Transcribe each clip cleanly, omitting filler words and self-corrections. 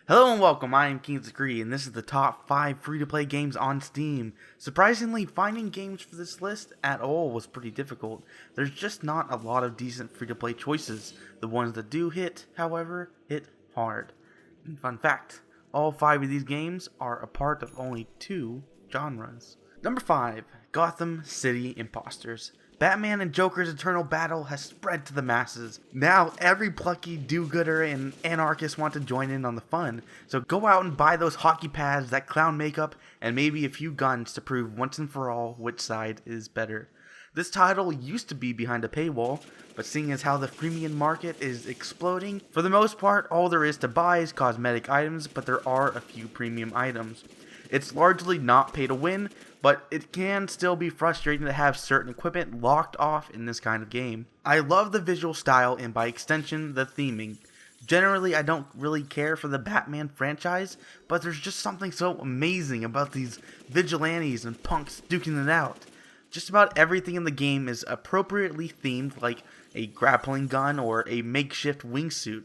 Hello and welcome, I am King's Degree, and this is the top 5 free-to-play games on Steam. Surprisingly, finding games for this list at all was pretty difficult. There's just not a lot of decent free-to-play choices. The ones that do hit, however, hit hard. And fun fact, all 5 of these games are a part of only 2 genres. Number 5, Gotham City Imposters. Batman and Joker's eternal battle has spread to the masses. Now every plucky do-gooder and anarchist want to join in on the fun. So go out and buy those hockey pads, that clown makeup, and maybe a few guns to prove once and for all which side is better. This title used to be behind a paywall, but seeing as how the freemium market is exploding, for the most part all there is to buy is cosmetic items, but there are a few premium items. It's largely not pay to win, but it can still be frustrating to have certain equipment locked off in this kind of game. I love the visual style and by extension the theming. Generally I don't really care for the Batman franchise, but there's just something so amazing about these vigilantes and punks duking it out. Just about everything in the game is appropriately themed, like a grappling gun or a makeshift wingsuit.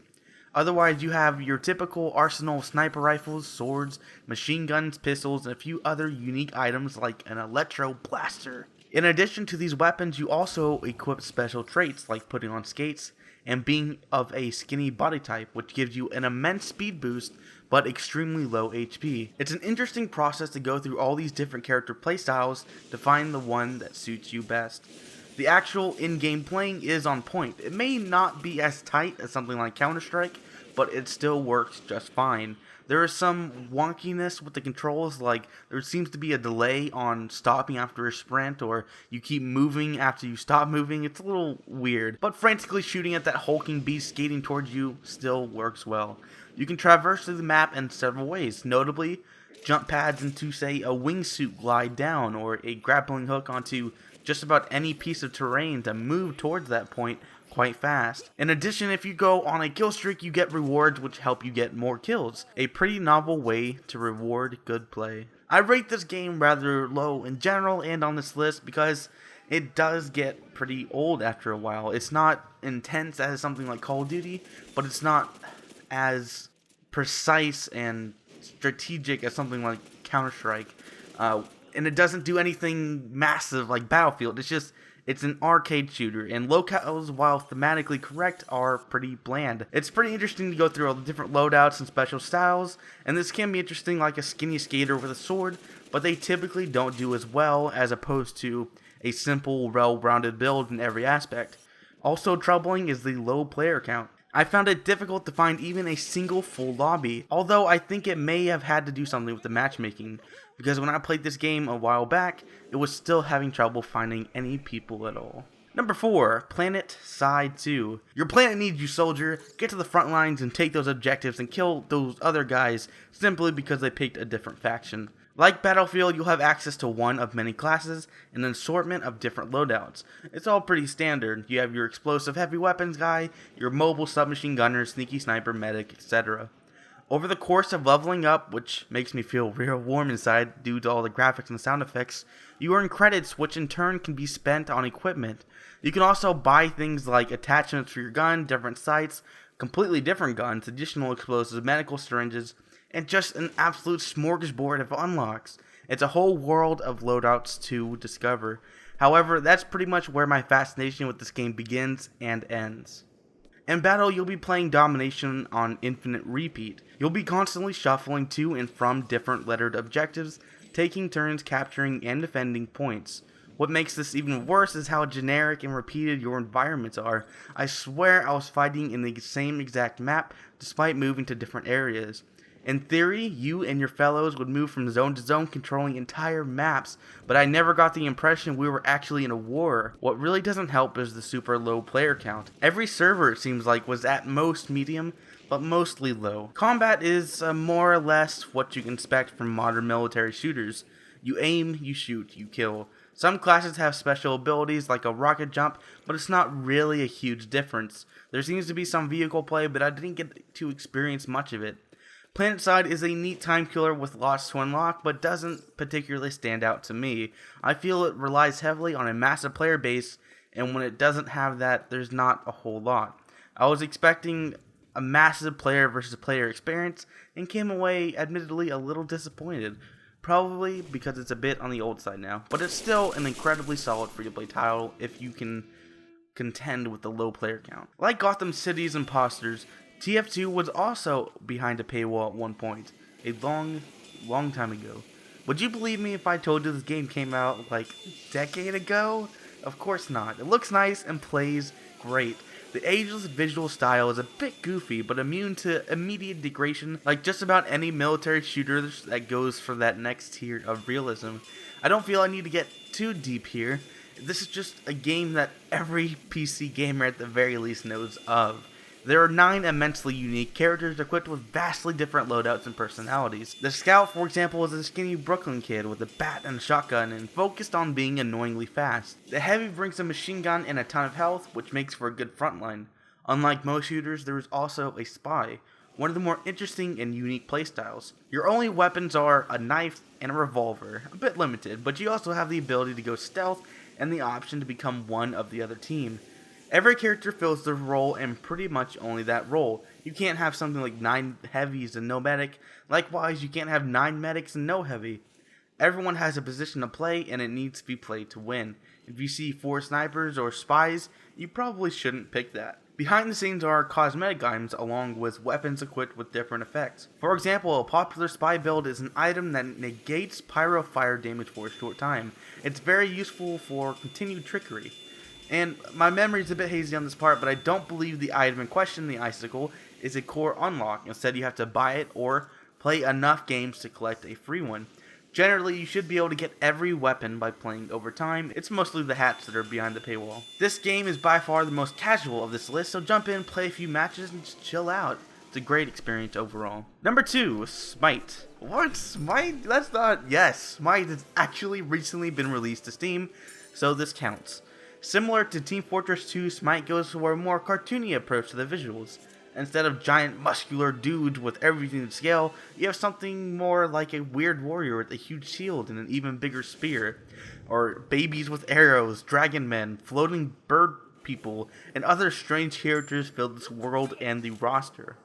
Otherwise, you have your typical arsenal of sniper rifles, swords, machine guns, pistols, and a few other unique items like an electro blaster. In addition to these weapons, you also equip special traits like putting on skates and being of a skinny body type, which gives you an immense speed boost but extremely low HP. It's an interesting process to go through all these different character playstyles to find the one that suits you best. The actual in-game playing is on point. It may not be as tight as something like Counter-Strike, but it still works just fine. There is some wonkiness with the controls, like there seems to be a delay on stopping after a sprint, or you keep moving after you stop moving. It's a little weird, but frantically shooting at that hulking beast skating towards you still works well. You can traverse through the map in several ways, notably jump pads into, say, a wingsuit glide down, or a grappling hook onto just about any piece of terrain to move towards that point quite fast. In addition, if you go on a kill streak, you get rewards which help you get more kills. A pretty novel way to reward good play. I rate this game rather low in general and on this list because it does get pretty old after a while. It's not intense as something like Call of Duty, but it's not as precise and strategic as something like Counter-Strike. And it doesn't do anything massive like Battlefield. It's an arcade shooter, and locales, while thematically correct, are pretty bland. It's pretty interesting to go through all the different loadouts and special styles, and this can be interesting like a skinny skater with a sword, but they typically don't do as well as opposed to a simple, well-rounded build in every aspect. Also troubling is the low player count. I found it difficult to find even a single full lobby, although I think it may have had to do something with the matchmaking, because when I played this game a while back, it was still having trouble finding any people at all. Number 4, Planet Side 2. Your planet needs you, soldier. Get to the front lines and take those objectives and kill those other guys simply because they picked a different faction. Like Battlefield, you'll have access to one of many classes and an assortment of different loadouts. It's all pretty standard. You have your explosive heavy weapons guy, your mobile submachine gunner, sneaky sniper, medic, etc. Over the course of leveling up, which makes me feel real warm inside due to all the graphics and sound effects, you earn credits which in turn can be spent on equipment. You can also buy things like attachments for your gun, different sights, completely different guns, additional explosives, medical syringes, and just an absolute smorgasbord of unlocks. It's a whole world of loadouts to discover. However, that's pretty much where my fascination with this game begins and ends. In battle, you'll be playing domination on infinite repeat. You'll be constantly shuffling to and from different lettered objectives, taking turns capturing and defending points. What makes this even worse is how generic and repeated your environments are. I swear I was fighting in the same exact map despite moving to different areas. In theory, you and your fellows would move from zone to zone controlling entire maps, but I never got the impression we were actually in a war. What really doesn't help is the super low player count. Every server, it seems like, was at most medium, but mostly low. Combat is more or less what you can expect from modern military shooters. You aim, you shoot, you kill. Some classes have special abilities like a rocket jump, but it's not really a huge difference. There seems to be some vehicle play, but I didn't get to experience much of it. PlanetSide is a neat time killer with lots to unlock, but doesn't particularly stand out to me. I feel it relies heavily on a massive player base, and when it doesn't have that, there's not a whole lot. I was expecting a massive player versus player experience and came away admittedly a little disappointed. Probably because it's a bit on the old side now, but it's still an incredibly solid free-to-play title if you can contend with the low player count. Like Gotham City's Imposters, TF2 was also behind a paywall at one point, a long time ago. Would you believe me if I told you this game came out like a decade ago? Of course not. It looks nice and plays great. The ageless visual style is a bit goofy, but immune to immediate degradation, like just about any military shooter that goes for that next tier of realism. I don't feel I need to get too deep here. This is just a game that every PC gamer at the very least knows of. There are 9 immensely unique characters equipped with vastly different loadouts and personalities. The Scout, for example, is a skinny Brooklyn kid with a bat and a shotgun and focused on being annoyingly fast. The Heavy brings a machine gun and a ton of health, which makes for a good frontline. Unlike most shooters, there is also a Spy, one of the more interesting and unique playstyles. Your only weapons are a knife and a revolver, a bit limited, but you also have the ability to go stealth and the option to become one of the other team. Every character fills their role and pretty much only that role. You can't have something like 9 heavies and no medic. Likewise, you can't have 9 medics and no heavy. Everyone has a position to play and it needs to be played to win. If you see 4 snipers or spies, you probably shouldn't pick that. Behind the scenes are cosmetic items along with weapons equipped with different effects. For example, a popular spy build is an item that negates pyro fire damage for a short time. It's very useful for continued trickery. And my memory is a bit hazy on this part, but I don't believe the item in question, the Icicle, is a core unlock. Instead, you have to buy it or play enough games to collect a free one. Generally, you should be able to get every weapon by playing over time. It's mostly the hats that are behind the paywall. This game is by far the most casual of this list, so jump in, play a few matches, and just chill out. It's a great experience overall. Number 2, Smite. What? Smite? That's not... Yes, Smite has actually recently been released to Steam, so this counts. Similar to Team Fortress 2, Smite goes for a more cartoony approach to the visuals. Instead of giant muscular dudes with everything to scale, you have something more like a weird warrior with a huge shield and an even bigger spear. Or babies with arrows, dragon men, floating bird people, and other strange characters fill this world and the roster.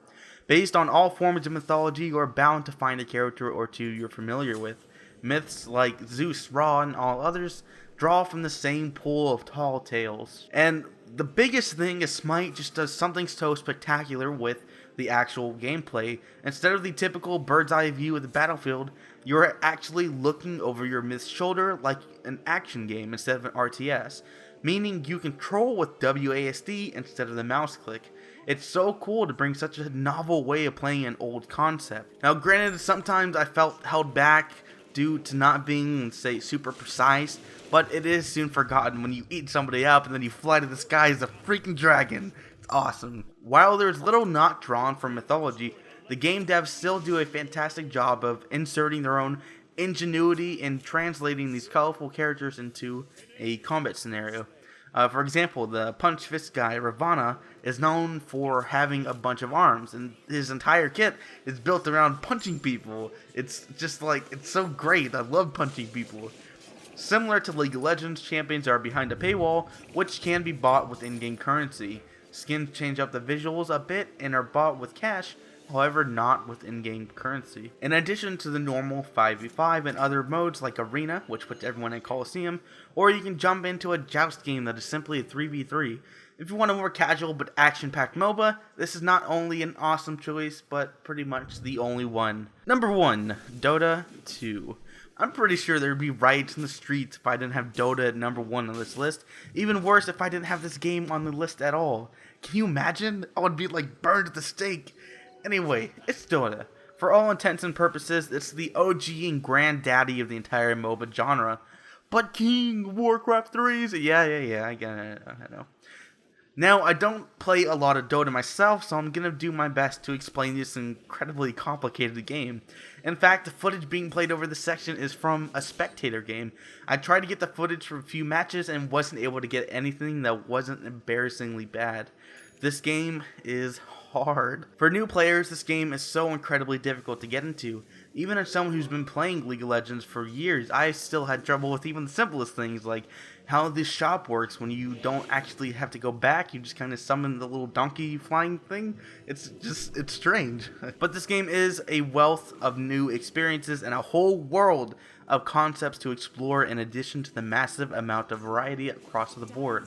Based on all forms of mythology, you are bound to find a character or two you're familiar with. Myths like Zeus, Ra, and all others draw from the same pool of tall tales. And the biggest thing is Smite just does something so spectacular with the actual gameplay. Instead of the typical bird's eye view of the battlefield, you're actually looking over your myth's shoulder like an action game instead of an RTS, meaning you control with WASD instead of the mouse click. It's so cool to bring such a novel way of playing an old concept. Now granted, sometimes I felt held back due to not being, say, super precise, but it is soon forgotten when you eat somebody up and then you fly to the sky as a freaking dragon. It's awesome. While there's little not drawn from mythology, the game devs still do a fantastic job of inserting their own ingenuity in translating these colorful characters into a combat scenario. For example, the punch fist guy, Ravana, is known for having a bunch of arms, and his entire kit is built around punching people. It's just like, it's so great. I love punching people. Similar to League of Legends, champions are behind a paywall, which can be bought with in-game currency. Skins change up the visuals a bit and are bought with cash, however not with in-game currency. In addition to the normal 5v5 and other modes like Arena, which puts everyone in Coliseum, or you can jump into a joust game that is simply a 3v3. If you want a more casual but action-packed MOBA, this is not only an awesome choice, but pretty much the only one. Number 1, Dota 2. I'm pretty sure there'd be riots in the streets if I didn't have Dota at number 1 on this list. Even worse if I didn't have this game on the list at all. Can you imagine? I would be like burned at the stake. Anyway, it's Dota. For all intents and purposes, it's the OG and granddaddy of the entire MOBA genre. But King, Warcraft 3's... Yeah, I know. Now, I don't play a lot of Dota myself, so I'm gonna do my best to explain this incredibly complicated game. In fact, the footage being played over this section is from a spectator game. I tried to get the footage from a few matches and wasn't able to get anything that wasn't embarrassingly bad. This game is hard. For new players, this game is so incredibly difficult to get into. Even as someone who's been playing League of Legends for years, I still had trouble with even the simplest things, like how this shop works when you don't actually have to go back, you just kind of summon the little donkey flying thing. It's strange. But this game is a wealth of new experiences and a whole world of concepts to explore in addition to the massive amount of variety across the board.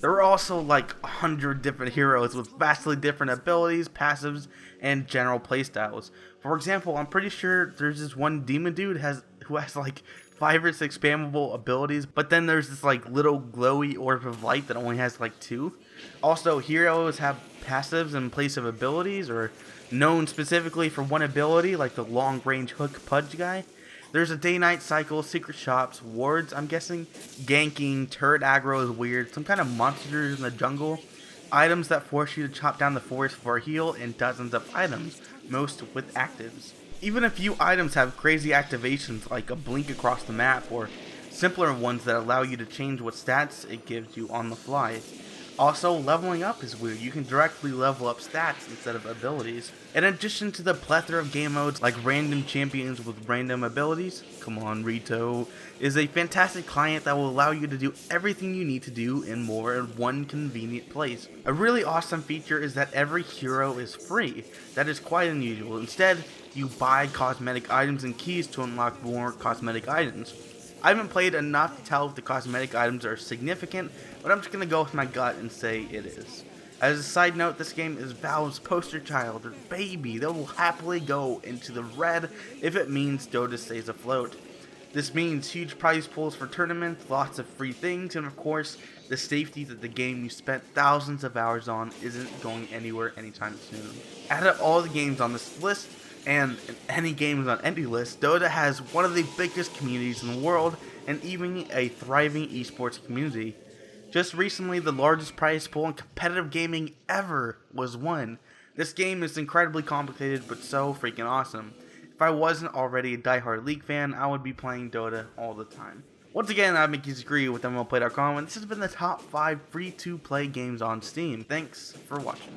There are also like 100 different heroes with vastly different abilities, passives, and general playstyles. For example, I'm pretty sure there's this one demon dude who has like 5 or 6 spammable abilities, but then there's this like little glowy orb of light that only has like 2. Also, heroes have passives in place of abilities, or known specifically for one ability, like the long range hook pudge guy. There's a day-night cycle, secret shops, wards, I'm guessing, ganking, turret aggro is weird, some kind of monsters in the jungle, items that force you to chop down the forest for a heal, and dozens of items, most with actives. Even a few items have crazy activations like a blink across the map, or simpler ones that allow you to change what stats it gives you on the fly. Also, leveling up is weird. You can directly level up stats instead of abilities. In addition to the plethora of game modes like random champions with random abilities, come on Rito, is a fantastic client that will allow you to do everything you need to do and more in one convenient place. A really awesome feature is that every hero is free. That is quite unusual. Instead, you buy cosmetic items and keys to unlock more cosmetic items. I haven't played enough to tell if the cosmetic items are significant, but I'm just going to go with my gut and say it is. As a side note, this game is Valve's poster child, or baby. They will happily go into the red if it means Dota stays afloat. This means huge prize pools for tournaments, lots of free things, and of course, the safety that the game you spent thousands of hours on isn't going anywhere anytime soon. Out of all the games on this list, and any games on any list, Dota has one of the biggest communities in the world, and even a thriving esports community. Just recently, the largest prize pool in competitive gaming ever was won. This game is incredibly complicated, but so freaking awesome. If I wasn't already a diehard League fan, I would be playing Dota all the time. Once again, I'm Mickey with MLPlay.com, and this has been the top 5 free-to-play games on Steam. Thanks for watching.